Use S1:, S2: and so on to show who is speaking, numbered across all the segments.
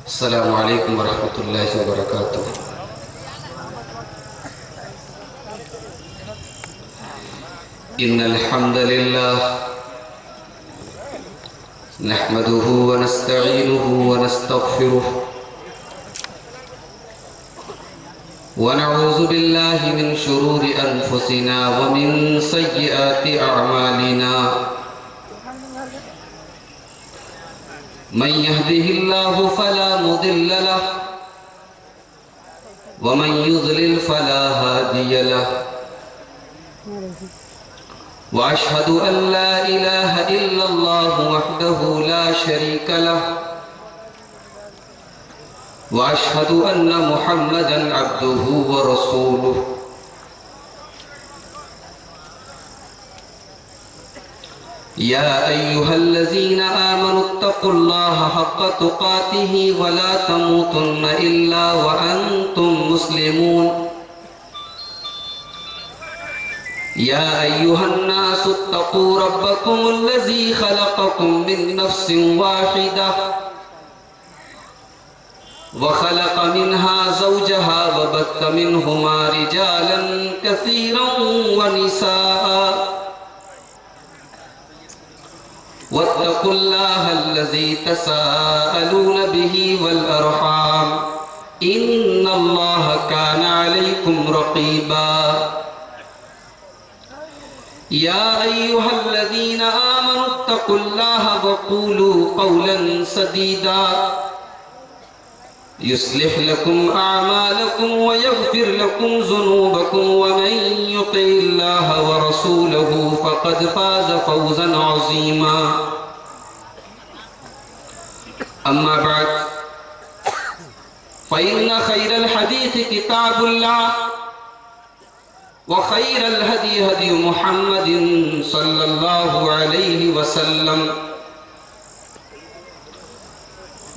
S1: السلام علیکم ورحمۃ اللہ وبرکاتہ۔ ان الحمد للہ نحمده ونستعینه ونستغفره ونعوذ باللہ من شرور انفسنا ومن سیئات اعمالنا، من يهده الله فلا مضل له ومن يضلل فلا هادي له، وأشهد أن لا إله إلا الله وحده لا شريك له، وأشهد أن محمدا عبده ورسوله۔ يا أيها الذين آمنوا اتقوا الله حق تقاته ولا تموتن إلا وأنتم مسلمون۔ يا أيها الناس اتقوا ربكم الذي خلقكم من نفس واحدة وخلق منها زوجها وبث منهما رجالا كثيرا ونساء، واتقوا الله الذي تساءلون به والأرحام إن الله كان عليكم رقيبا۔ يا أيها الذين آمنوا اتقوا الله وقولوا قولا سديدا يصلح لكم أعمالكم ويغفر لكم ذنوبكم، ومن يطع الله ورسوله فقد فاز فوزا عظيما۔ أما بعد، فإن خير الحديث كتاب الله، وخير الهدي هدي محمد صلى الله عليه وسلم،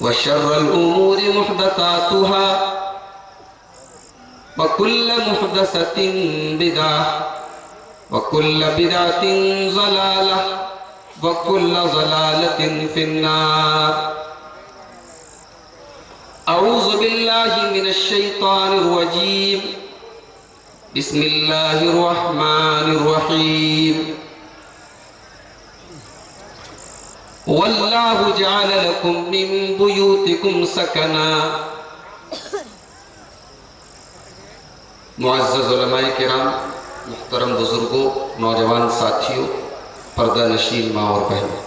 S1: وشر الأمور محدثاتها، وكل محدثة بدعة، وكل بدعة ضلالة، وكل ضلالة في النار۔ أعوذ بالله من الشيطان الرجيم، بسم الله الرحمن الرحيم۔ واللہ جعل لکم من بیوتکم سکنا۔ معزز علماء کرام، محترم بزرگوں، نوجوان ساتھیوں، پردہ نشین ماں اور بہنوں،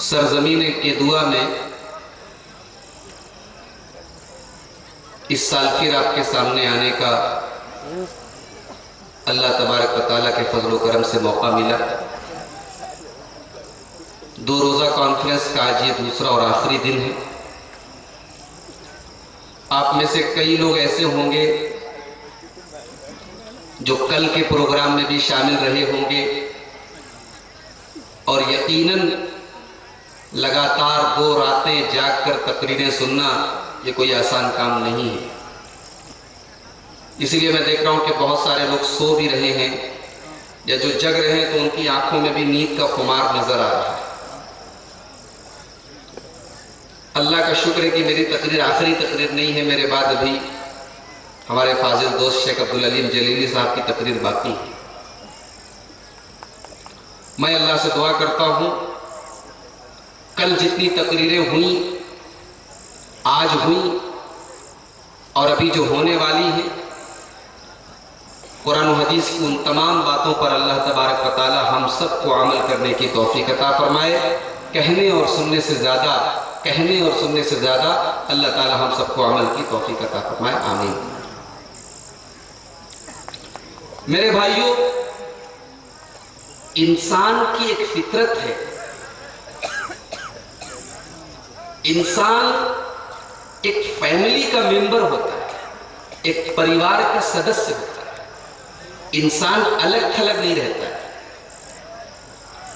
S1: سرزمین کی دعا میں اس سال پھر آپ کے سامنے آنے کا اللہ تبارک و تعالیٰ کے فضل و کرم سے موقع ملا۔ 2 روزہ کانفرنس کا آج یہ دوسرا اور آخری دن ہے۔ آپ میں سے کئی لوگ ایسے ہوں گے جو کل کے پروگرام میں بھی شامل رہے ہوں گے، اور یقیناً لگاتار 2 راتیں جاگ کر تقریریں سننا یہ کوئی آسان کام نہیں ہے۔ اسی لیے میں دیکھ رہا ہوں کہ بہت سارے لوگ سو بھی رہے ہیں، یا جو جگ رہے ہیں تو ان کی آنکھوں میں بھی نیند کا خمار نظر آ رہا ہے۔ اللہ کا شکر ہے کہ میری تقریر آخری تقریر نہیں ہے، میرے بعد ابھی ہمارے فاضل دوست شیخ عبدالعلیم جلیلی صاحب کی تقریر باقی ہے۔ میں اللہ سے دعا کرتا ہوں کل جتنی تقریریں ہوئیں، آج ہوئیں، اور ابھی جو ہونے والی ہیں، قرآن و حدیث کی ان تمام باتوں پر اللہ تبارک و تعالی ہم سب کو عمل کرنے کی توفیق عطا فرمائے۔ کہنے اور سننے سے زیادہ اللہ تعالی ہم سب کو عمل کی توفیق عطا فرمائے، آمین۔ میرے بھائیوں، انسان کی ایک فطرت ہے، انسان ایک فیملی کا ممبر ہوتا ہے، ایک پریوار کا سدسیہ ہوتا ہے۔ انسان الگ تھلگ نہیں رہتا ہے،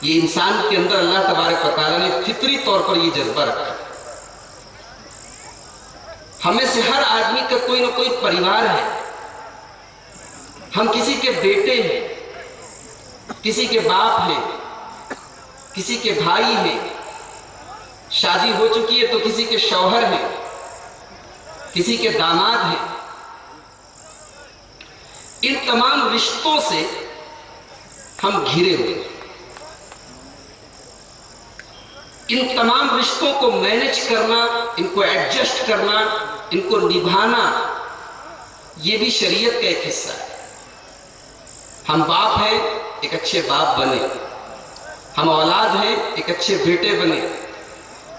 S1: یہ انسان کے اندر اللہ تبارک و تعالیٰ نے فطری طور پر یہ جذبہ رکھا ہے۔ ہمیں سے ہر آدمی کا کوئی نہ کوئی پریوار ہے، ہم کسی کے بیٹے ہیں، کسی کے باپ ہیں، کسی کے بھائی ہیں، شادی ہو چکی ہے تو کسی کے شوہر ہیں، کسی کے داماد ہیں. ان تمام رشتوں سے ہم گھرے ہوئے ہیں. ان تمام رشتوں کو مینج کرنا، ان کو ایڈجسٹ کرنا، ان کو نبھانا، یہ بھی شریعت کا ایک حصہ ہے. ہم باپ ہیں، ایک اچھے باپ بنے. ہم اولاد ہیں، ایک اچھے بیٹے بنے.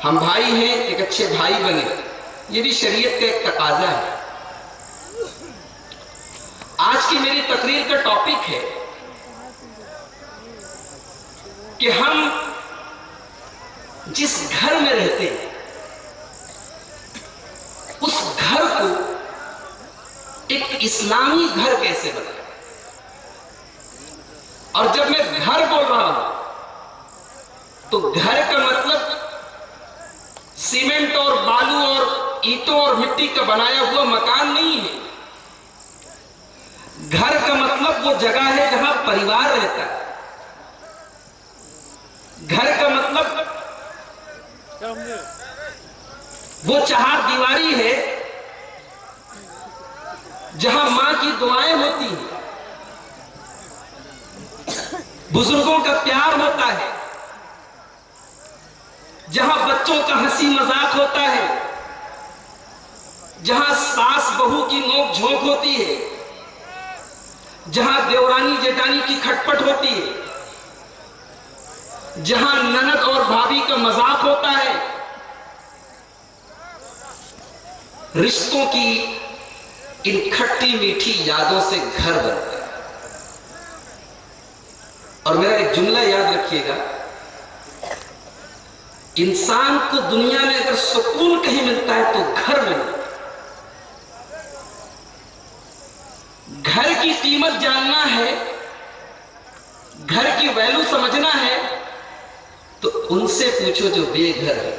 S1: ہم بھائی ہیں، ایک اچھے بھائی بنے. یہ بھی شریعت کا ایک تقاضا ہے. آج کی میری تقریر کا ٹاپک ہے کہ ہم جس گھر میں رہتے ہیں اس گھر کو ایک اسلامی گھر کیسے بنائیں. اور جب میں گھر بول رہا ہوں تو گھر کا مطلب سیمنٹ اور بالو اور اینٹوں اور مٹی کا بنایا ہوا مکان نہیں ہے. گھر کا مطلب وہ جگہ ہے جہاں پریوار رہتا ہے. گھر کا مطلب وہ چہار دیواری ہے جہاں ماں کی دعائیں ہوتی ہیں، بزرگوں کا پیار ہوتا ہے، جہاں بچوں کا ہنسی مذاق ہوتا ہے، جہاں ساس بہو کی نوک جھونک ہوتی ہے، جہاں دیورانی جیٹانی کی کھٹپٹ ہوتی ہے، جہاں نند اور بھابھی کا مذاق ہوتا ہے. رشتوں کی ان کھٹی میٹھی یادوں سے گھر بنتا ہے. اور میرا ایک جملہ یاد رکھیے گا، انسان کو دنیا میں اگر سکون کہیں ملتا ہے تو گھر میں ملتا ہے. گھر کی قیمت جاننا ہے، گھر کی ویلیو سمجھنا ہے تو ان سے پوچھو جو بے گھر ہے.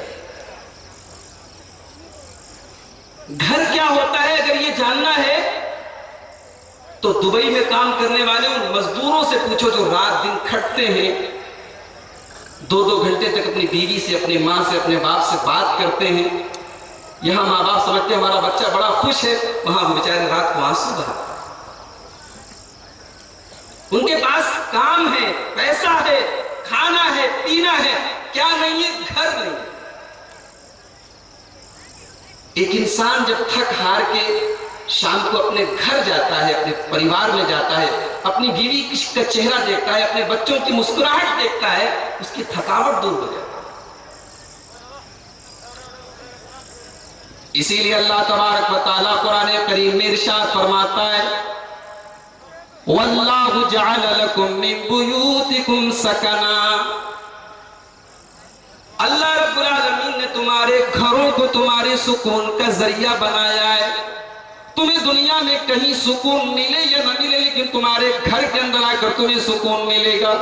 S1: گھر کیا ہوتا ہے اگر یہ جاننا ہے تو دبئی میں کام کرنے والے ان مزدوروں سے پوچھو جو رات دن کھٹتے ہیں، 2-2 گھنٹے تک اپنی بیوی سے، اپنی ماں سے، اپنے باپ سے بات کرتے ہیں. یہاں ماں باپ سمجھتے ہیں ہمارا بچہ بڑا خوش ہے، وہاں وہ بیچارے رات کو آنسو بہاتے. ان کے پاس کام ہے، پیسہ ہے، کھانا ہے، پینا ہے، کیا نہیں ہے؟ گھر نہیں ہے. ایک انسان جب تھک ہار کے شام کو اپنے گھر جاتا ہے، اپنے پریوار میں جاتا ہے، اپنی بیوی کا چہرہ دیکھتا ہے، اپنے بچوں کی مسکراہٹ دیکھتا ہے، اس کی تھکاوٹ دور ہو جاتی ہے. اسی لیے اللہ تبارک و تعالیٰ قرآن کریم میں ارشاد فرماتا ہے وَاللَّهُ جَعَلَ لَكُم مِّن بُيُوتِكُمْ سَكَنًا. اللہ رب العالمین نے تمہارے گھروں کو تمہارے سکون کا ذریعہ بنایا ہے. تمہیں دنیا میں کہیں سکون ملے یا نہ ملے لیکن تمہارے گھر کے اندر آ کر تمہیں سکون ملے گا.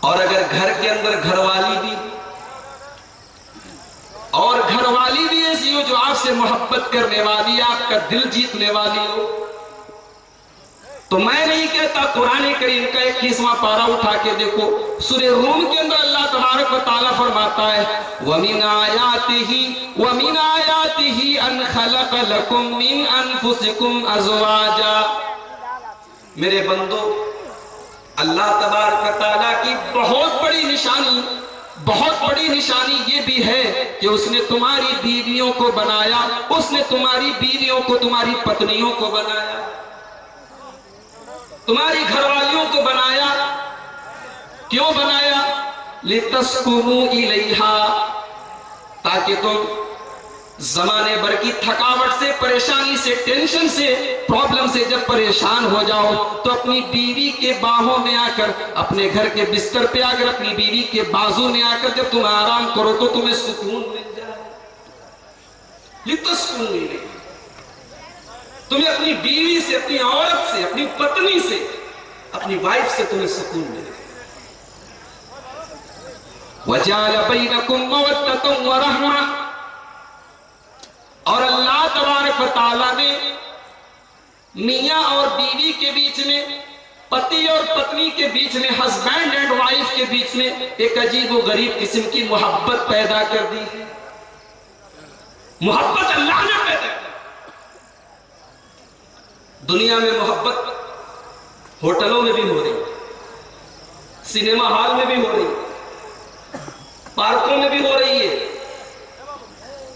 S1: اور اگر گھر کے اندر گھر والی بھی ایسی ہو جو آپ سے محبت کرنے والی، آپ کا دل جیتنے والی ہو، تو میں نہیں کہتا، قرآن کریم کا 21واں پارہ اٹھا کے دیکھو، سورہ روم کے اندر اللہ تبارک و تعالیٰ فرماتا ہے وَمِنْ آيَاتِهِ أَنْ خَلَقَ لَكُم مِّنْ أَنفُسِكُمْ أَزْوَاجًا. میرے بندو، اللہ تبارک و تعالیٰ کی بہت بڑی نشانی یہ بھی ہے کہ اس نے تمہاری بیویوں کو بنایا، اس نے تمہاری بیویوں کو، تمہاری پتنیوں کو بنایا، تمہاری گھر والیوں کو بنایا. کیوں بنایا؟ لِتَسْكُنُوا إِلَيْهَا، تاکہ تم زمانے بھر کی تھکاوٹ سے، پریشانی سے، ٹینشن سے، پرابلم سے جب پریشان ہو جاؤ تو اپنی بیوی کے باہوں میں آ کر، اپنے گھر کے بستر پہ آ کر، اپنی بیوی کے بازو میں آ کر جب تم آرام کرو تو تمہیں سکون مل جائے. لِتَسْكُنُوا إِلَيْهَا، تمہیں اپنی بیوی سے، اپنی عورت سے، اپنی پتنی سے، اپنی وائف سے تمہیں سکون ملے. وَجَعَلَ بَيْنَكُمْ مَوَدَّةً وَرَحْمَةً، اور اللہ تبارک و تعالیٰ نے میاں اور بیوی کے بیچ میں، پتی اور پتنی کے بیچ میں، ہسبینڈ اینڈ وائف کے بیچ میں ایک عجیب و غریب قسم کی محبت پیدا کر دی ہے. محبت اللہ نے پیدا کی. دنیا میں محبت ہوٹلوں میں بھی ہو رہی ہے, سنیما ہال میں بھی ہو رہی ہے, پارکوں میں بھی ہو رہی ہے,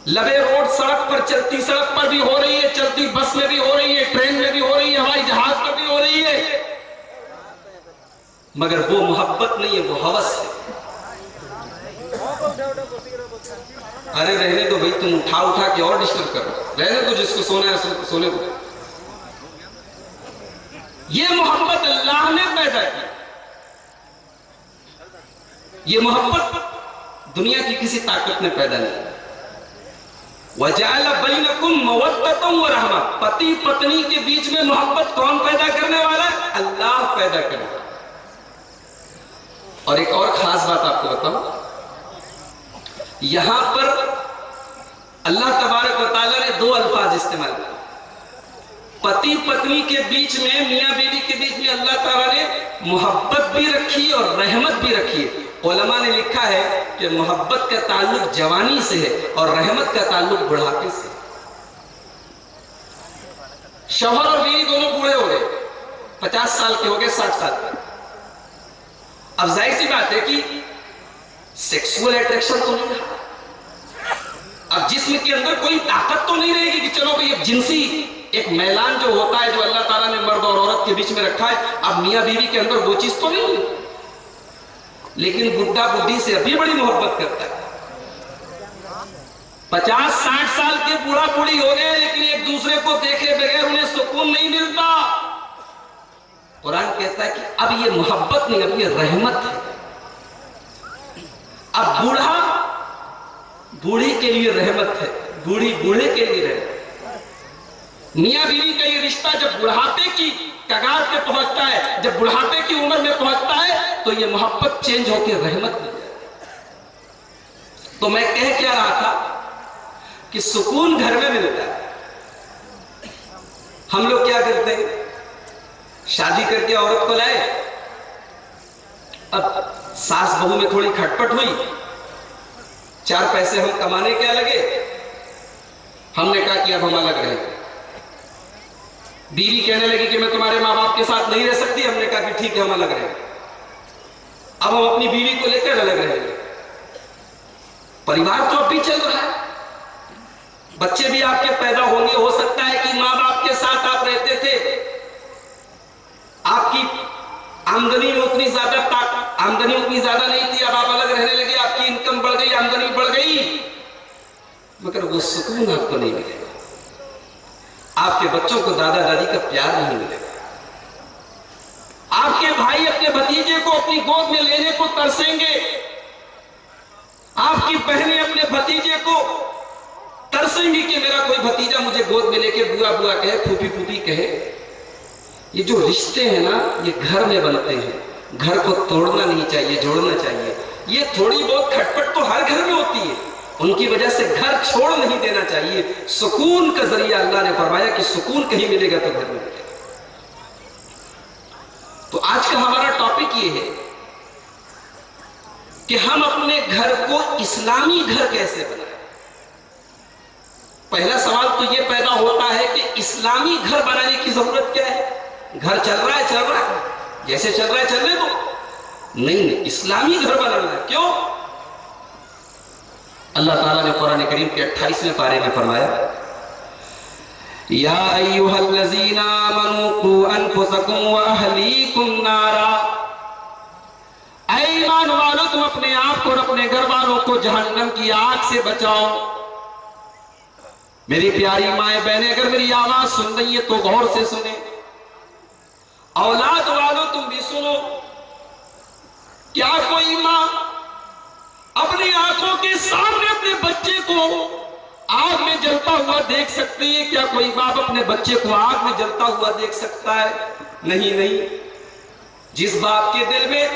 S1: لبے روڈ سڑک پر چلتی سڑک پر بھی ہو رہی ہے, چلتی بس میں بھی ہو رہی ہے, ٹرین میں بھی ہو رہی ہے, ہوائی جہاز میں بھی ہو رہی ہے. مگر وہ محبت نہیں ہے, وہ ہوس ہے. ارے رہنے دو بھائی, تم اٹھا اٹھا کے اور ڈسٹرب کرو, رہنے دو, جس کو سونا ہے سونے کو. یہ محبت اللہ نے پیدا کی. یہ محبت دنیا کی کسی طاقت نے پیدا نہیں. وَجَعَلَ بَيْنَكُمْ مَوَدَّةً وَرَحْمَةً. پتی پتنی کے بیچ میں محبت کون پیدا کرنے والا ہے؟ اللہ پیدا کرنے والا. اور ایک اور خاص بات آپ کو بتاؤں, یہاں پر اللہ تبارک و تعالیٰ نے دو الفاظ استعمال کیے. پتی پتنی کے بیچ میں, میاں بیوی کے بیچ میں اللہ تعالیٰ نے محبت بھی رکھی اور رحمت بھی رکھی. علماء نے لکھا ہے کہ محبت کا تعلق جوانی سے ہے اور رحمت کا تعلق بڑھاپے سے. شوہر اور بیوی دونوں بوڑھے ہو گئے, 50 سال کے ہو گئے, 60 سال کے. اب ظاہر سی بات ہے کہ سیکسول اٹریکشن تو نہیں رہا. اب جسم کے اندر کوئی طاقت تو نہیں رہے گی کہ چلو بھئی اب جنسی ایک میلان جو ہوتا ہے, جو اللہ تعالیٰ نے مرد اور عورت کے بیچ میں رکھا ہے, اب میاں بیوی کے اندر وہ چیز تو نہیں ہے. لیکن بڈھا بڈھی سے ابھی بڑی محبت کرتا ہے. 50-60 سال کے بوڑھا بوڑھی ہو گئے, لیکن ایک دوسرے کو دیکھے بغیر انہیں سکون نہیں ملتا. قرآن کہتا ہے کہ اب یہ محبت نہیں, اب یہ رحمت ہے. اب بوڑھا بوڑھی کے لیے رحمت ہے, بوڑھی بوڑھے کے لیے رحمت ہے. میاں بیوی کا یہ رشتہ جب بڑھاپے کی کگار پہ پہنچتا ہے, جب بڑھاپے کی عمر میں پہنچتا ہے, تو یہ محبت چینج ہو کے رحمت بن جاتی ہے. تو میں کہہ کیا رہا تھا کہ سکون گھر میں ملتا ہے. ہم لوگ کیا کرتے ہیں, شادی کر کے عورت کو لائے, اب ساس بہو میں تھوڑی کھٹپٹ ہوئی, 4 پیسے ہم کمانے کیا لگے, ہم نے کہا کہ اب ہم الگ رہیں گے. بیوی کہنے لگی کہ میں تمہارے ماں باپ کے ساتھ نہیں رہ سکتی, ہم نے کہا کہ ٹھیک ہے ہم الگ رہیں گے. اب ہم اپنی بیوی کو لے کر الگ رہیں گے. پریوار تو اب بھی چل رہا ہے, بچے بھی آپ کے پیدا ہوں گے. ہو سکتا ہے کہ ماں باپ کے ساتھ آپ رہتے تھے, آپ کی آمدنی اتنی زیادہ نہیں تھی, اب آپ الگ رہنے لگے, آپ کی انکم بڑھ گئی, آمدنی بڑھ گئی, مگر وہ سکون آپ کو نہیں ملے گا. آپ کے بچوں کو دادا دادی کا پیار نہیں ملے گا. آپ کے بھائی اپنے بھتیجے کو اپنی گود میں لینے کو ترسیں گے. آپ کی بہنیں اپنے بھتیجے کو ترسیں گی کہ میرا کوئی بھتیجا مجھے گود میں لے کے بوا بوا کہے, پھوپھی پھوپھی کہے. یہ جو رشتے ہیں نا, یہ گھر میں بنتے ہیں. گھر کو توڑنا نہیں چاہیے, جوڑنا چاہیے. یہ تھوڑی بہت کھٹپٹ تو ہر گھر میں ہوتی ہے, ان کی وجہ سے گھر چھوڑ نہیں دینا چاہیے. سکون کا ذریعہ اللہ نے فرمایا کہ سکون کہیں ملے گا تو گھر میں ملے گا. تو آج کا ہمارا ٹاپک یہ ہے کہ ہم اپنے گھر کو اسلامی گھر کیسے بنائیں. پہلا سوال تو یہ پیدا ہوتا ہے کہ اسلامی گھر بنانے کی ضرورت کیا ہے. گھر چل رہا ہے, جیسے چل رہا ہے چلنے دو. نہیں, اسلامی گھر بنانا ہے. کیوں؟ اللہ تعالیٰ نے قرآن کریم کے 28ویں پارے میں فرمایا, یا ایھا الذین آمنوا قوا انفسکم واہلیکم نارا. اے ایمان والو, تم اپنے آپ کو اور اپنے گھر والوں کو جہنم کی آگ سے بچاؤ. میری پیاری مائیں بہنیں, اگر میری آواز سن رہی ہے تو غور سے سنیں. اولاد والو تم بھی سنو. کیا کوئی ماں اپنی آنکھوں کے سامنے اپنے بچے کو آگ میں جلتا ہوا دیکھ سکتی ہے؟ کیا کوئی باپ اپنے بچے کو آگ میں جلتا ہوا دیکھ سکتا ہے؟ نہیں. جس باپ کے دل میں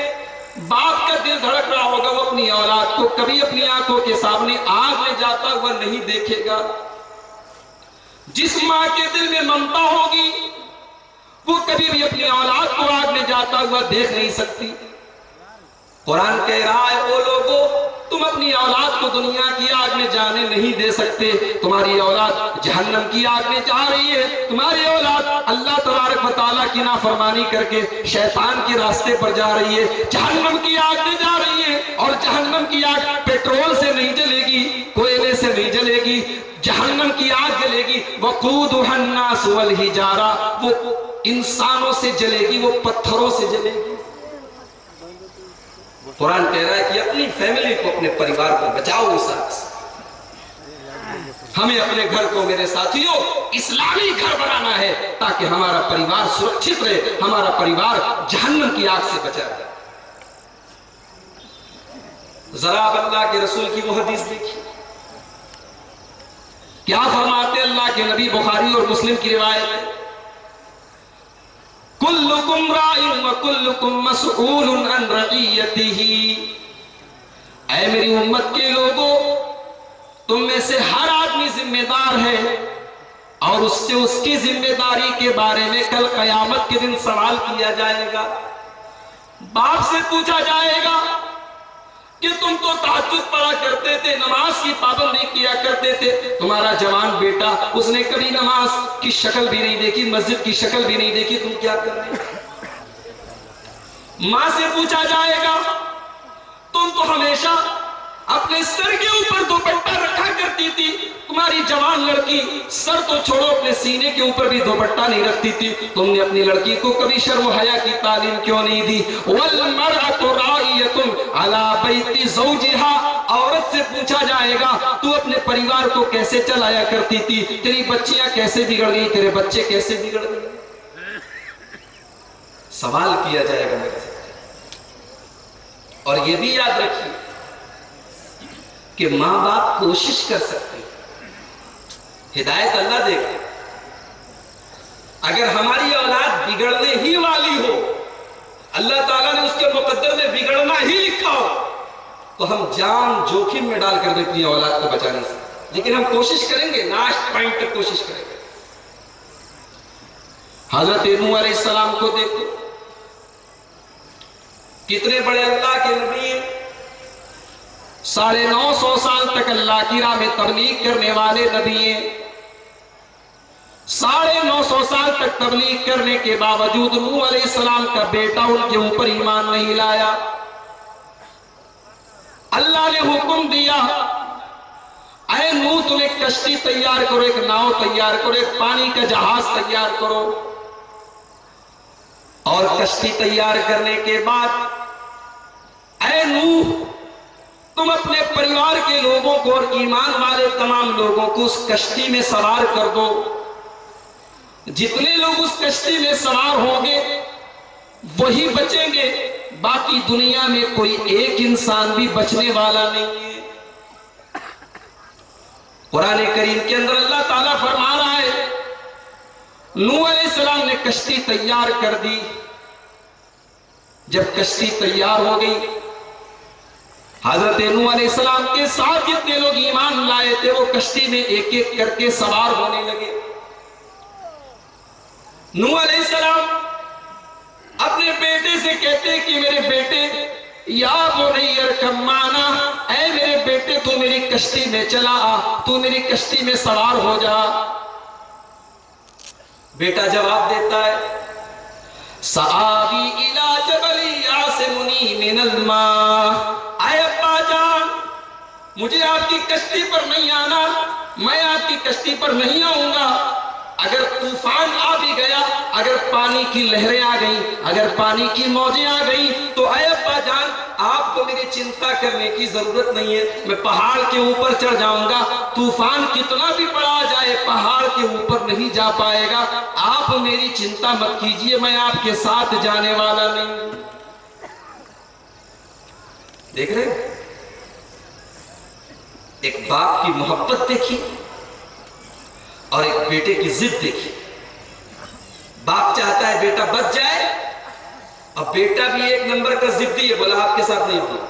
S1: باپ کا دل دھڑک رہا ہوگا, وہ اپنی اولاد کو کبھی اپنی آنکھوں کے سامنے آگ میں جاتا ہوا نہیں دیکھے گا. جس ماں کے دل میں ممتا ہوگی, وہ کبھی بھی اپنی اولاد کو آگ میں جاتا ہوا دیکھ نہیں سکتی. قرآن کہہ رہا ہے او لوگو تم اپنی اولاد کو دنیا کی آگ میں جانے نہیں دے سکتے، تمہاری اولاد جہنم کی آگ میں جا رہی ہے، تمہاری اولاد اللہ تبارک و تعالیٰ کی نافرمانی کر کے شیطان کے راستے پر جا رہی ہے، جہنم کی آگ میں جا رہی ہے، اور جہنم کی آگ پیٹرول سے نہیں جلے گی، کوئلے سے نہیں جلے گی، جہنم کی آگ جلے گی وقودها الناس والحجارہ، وہ انسانوں سے جلے گی، وہ پتھروں سے جلے گی۔ قرآن کہہ رہا ہے کہ اپنی فیملی کو، اپنے پریوار کو بچاؤ اس آگ سے۔ ہمیں اپنے گھر کو میرے ساتھیوں اسلامی گھر بنانا ہے تاکہ ہمارا پریوار سرکشت رہے، ہمارا پریوار جہنم کی آگ سے بچا رہے۔ ذرا اب اللہ کے رسول کی وہ حدیث دیکھیے، کیا فرماتے اللہ کے نبی، بخاری اور مسلم کی روایت ہے، کلکم راع وکلکم مسئول عن رعیتہ، اے میری امت کے لوگوں تم میں سے ہر آدمی ذمہ دار ہے، اور اس سے اس کی ذمہ داری کے بارے میں کل قیامت کے دن سوال کیا جائے گا۔ باپ سے پوچھا جائے گا کہ تم تو تہجد پڑھا کرتے تھے، نماز کی پابندی کیا کرتے تھے، تمہارا جوان بیٹا اس نے کبھی نماز کی شکل بھی نہیں دیکھی، مسجد کی شکل بھی نہیں دیکھی، تم کیا کر رہے ہو؟ ماں سے پوچھا جائے گا تم تو ہمیشہ اپنے سر کے اوپر دوپٹہ رکھا کرتی تھی، تمہاری جوان لڑکی سر تو چھوڑو اپنے سینے کے اوپر بھی دوپٹہ نہیں رکھتی تھی، تم نے اپنی لڑکی کو کبھی شرم و حیا کی تعلیم کیوں نہیں دی؟ وَالْمَرْأَةُ رَاعِيَةٌ عَلَى بَيْتِ زَوْجِهَا، عورت سے پوچھا جائے گا تو اپنے پریوار کو کیسے چلایا کرتی تھی، تیری بچیاں کیسے بگڑ گئی، تیرے بچے کیسے بگڑ گئے، سوال کیا جائے گا میرے سے۔ اور یہ بھی یاد رکھیے کہ ماں باپ کوشش کر سکتے ہیں، ہدایت اللہ دے گا۔ اگر ہماری اولاد بگڑنے ہی والی ہو، اللہ تعالیٰ نے اس کے مقدر میں بگڑنا ہی لکھا ہو، تو ہم جان جوخم میں ڈال کر اپنی اولاد کو بچا نہیں سکتے، لیکن ہم کوشش کریں گے، لاسٹ پوائنٹ تک کوشش کریں گے۔ حضرت نوح علیہ السلام کو دیکھو، کتنے بڑے اللہ کے نبی ہیں، 950 سال تک اللہ کی راہ میں تبلیغ کرنے والے نبی ہیں، 950 سال تک تبلیغ کرنے کے باوجود نوح علیہ السلام کا بیٹا ان کے اوپر ایمان نہیں لایا۔ اللہ نے حکم دیا اے نوح تم ایک کشتی تیار کرو، ایک ناؤ تیار کرو، ایک پانی کا جہاز تیار کرو، اور کشتی تیار کرنے کے بعد اے نوح تم اپنے پریوار کے لوگوں کو اور ایمان والے تمام لوگوں کو اس کشتی میں سوار کر دو، جتنے لوگ اس کشتی میں سوار ہوں گے وہی بچیں گے، باقی دنیا میں کوئی ایک انسان بھی بچنے والا نہیں ہے۔ قرآن کریم کے اندر اللہ تعالیٰ فرما رہا ہے نوح علیہ السلام نے کشتی تیار کر دی، جب کشتی تیار ہو گئی حضرت نوح علیہ السلام کے ساتھ جتنے لوگ ایمان لائے تھے وہ کشتی میں ایک ایک کر کے سوار ہونے لگے۔ نوح علیہ السلام اپنے بیٹے سے کہتے کہ میرے بیٹے یا بنی ارکب معنا، اے میرے بیٹے تو میری کشتی میں چلا آ، تو میری کشتی میں سوار ہو جا۔ بیٹا جواب دیتا ہے سآوی الی جبل یعصمنی من الماء، اے ابا جان مجھے آپ کی کشتی پر نہیں آنا، میں آپ کی کشتی پر نہیں آؤں گا، اگر طوفان آ بھی گیا، اگر پانی کی لہریں آ گئیں، اگر پانی کی موجیں آ گئیں تو اے ابا جان آپ کو میری چنتا کرنے کی ضرورت نہیں ہے، میں پہاڑ کے اوپر چڑھ جاؤں گا، طوفان کتنا بھی بڑا آ جائے پہاڑ کے اوپر نہیں جا پائے گا، آپ میری چنتا مت کیجئے، میں آپ کے ساتھ جانے والا نہیں ہوں۔ دیکھ رہے ایک باپ کی محبت دیکھی اور ایک بیٹے کی ضد دیکھی۔ باپ چاہتا ہے بیٹا بچ جائے، اور بیٹا بھی ایک نمبر کا ضدی ہے، بولا آپ کے ساتھ نہیں ہوگا۔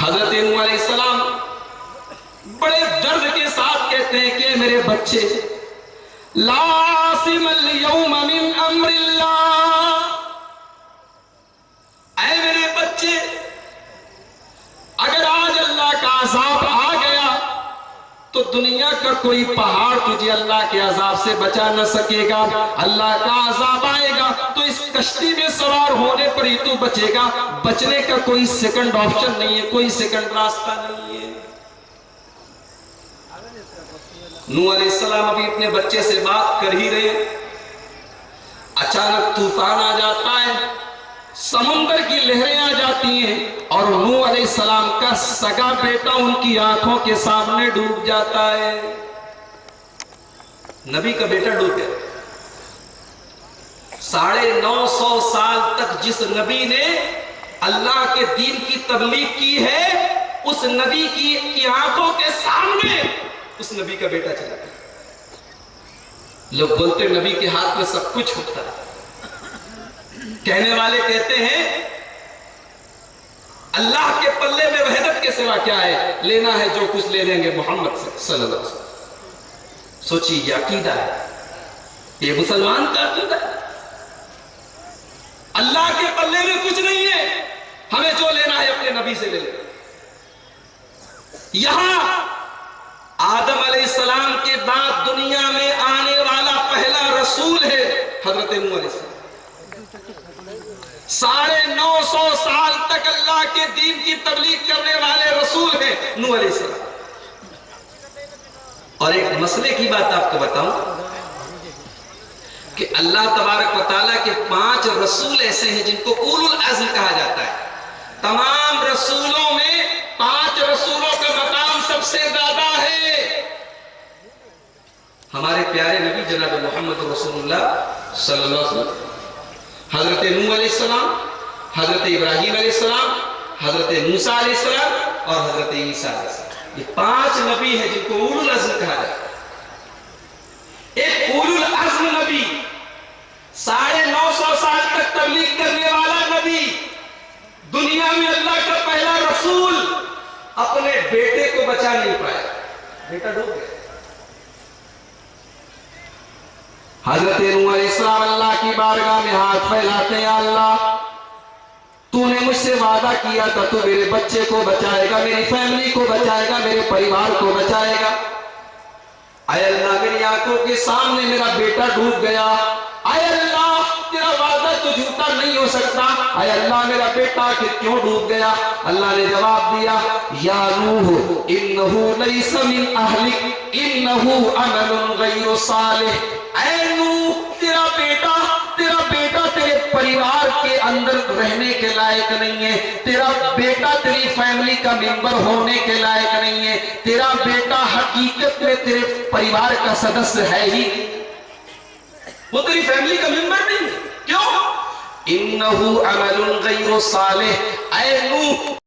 S1: حضرت نوح علیہ السلام بڑے درد کے ساتھ کہتے ہیں کہ میرے بچے لا عاصم اليوم من امر اللہ، اے دنیا کا کوئی پہاڑ تجھے اللہ کے عذاب سے بچا نہ سکے گا. اللہ کا عذاب آئے گا تو اس کشتی میں سوار ہونے پر ہی تو بچے گا. بچنے کا کوئی سیکنڈ آپشن نہیں ہے, کوئی سیکنڈ راستہ نہیں ہے. نوح علیہ السلام ابھی اپنے بچے سے بات کر ہی رہے, اچانک طوفان آ جاتا ہے, سمندر کی لہریں آ جاتی ہیں اور نوح علیہ السلام کا سگا بیٹا ان کی آنکھوں کے سامنے ڈوب جاتا ہے. نبی کا بیٹا ڈوب گیا. 950 سال تک جس نبی نے اللہ کے دین کی تبلیغ کی ہے, اس نبی کی آنکھوں کے سامنے اس نبی کا بیٹا چلا گیا. لوگ بولتے نبی کے ہاتھ میں سب کچھ ہوتا ہے. کہنے والے کہتے ہیں اللہ کے پلے میں وحدت کے سوا کیا ہے, لینا ہے جو کچھ لے لیں گے محمد صلی اللہ علیہ وسلم. سوچیے یہ عقیدہ ہے, یہ مسلمان کا عقیدہ ہے. اللہ کے پلے میں کچھ نہیں ہے, ہمیں جو لینا ہے اپنے نبی سے لے لیں. یہاں آدم علیہ السلام کے بعد دنیا میں آنے والا پہلا رسول ہے حضرت نوح علیہ السلام. 950 سال تک اللہ کے دین کی تبلیغ کرنے والے رسول ہیں نوح علیہ السلام. اور ایک مسئلے کی بات آپ کو بتاؤں کہ اللہ تبارک و تعالیٰ کے 5 رسول ایسے ہیں جن کو اولو العزم کہا جاتا ہے. تمام رسولوں میں 5 رسولوں کا مقام سب سے زیادہ ہے. ہمارے پیارے نبی جناب محمد رسول اللہ صلی اللہ علیہ وسلم, حضرت نوح علیہ السلام, حضرت ابراہیم علیہ السلام, حضرت موسیٰ علیہ السلام اور حضرت عیسیٰ علیہ السلام. یہ 5 نبی ہیں جن کو اولو العزم کہا جاتا ہے. ایک اولو العزم نبی, 950 سال تک تبلیغ کرنے والا نبی, دنیا میں اللہ کا پہلا رسول, اپنے بیٹے کو بچا نہیں پایا, بیٹا ڈوب گیا. حضرت نوح علیہ السلام اللہ کی بارگاہ میں ہاتھ پھیلاتے ہیں, اللہ تو نے مجھ سے وعدہ کیا تھا تو میرے بچے کو بچائے گا, میری فیملی کو بچائے گا, میرے پریوار کو بچائے گا. اے اللہ میری آنکھوں کے سامنے میرا بیٹا ڈوب گیا. اے اللہ تیرا وعدہ تو جھوٹا نہیں ہو سکتا. اے اللہ میرا بیٹا آخر کیوں ڈوب گیا؟ اللہ نے جواب دیا, یا نوح انہو لیس من اہلک انہو عمل غیر صالح. اے نوح تیرا بیٹا تیرے پریوار کے اندر رہنے کے لائق نہیں ہے, تیرا بیٹا تیری فیملی کا ممبر ہونے کے لائق نہیں ہے, تیرا بیٹا حقیقت میں تیرے پریوار کا سدسیہ ہے ہی, وہ تیری فیملی کا ممبر نہیں ہے. کیوں؟ انہو عمل غیر صالح. اے نوح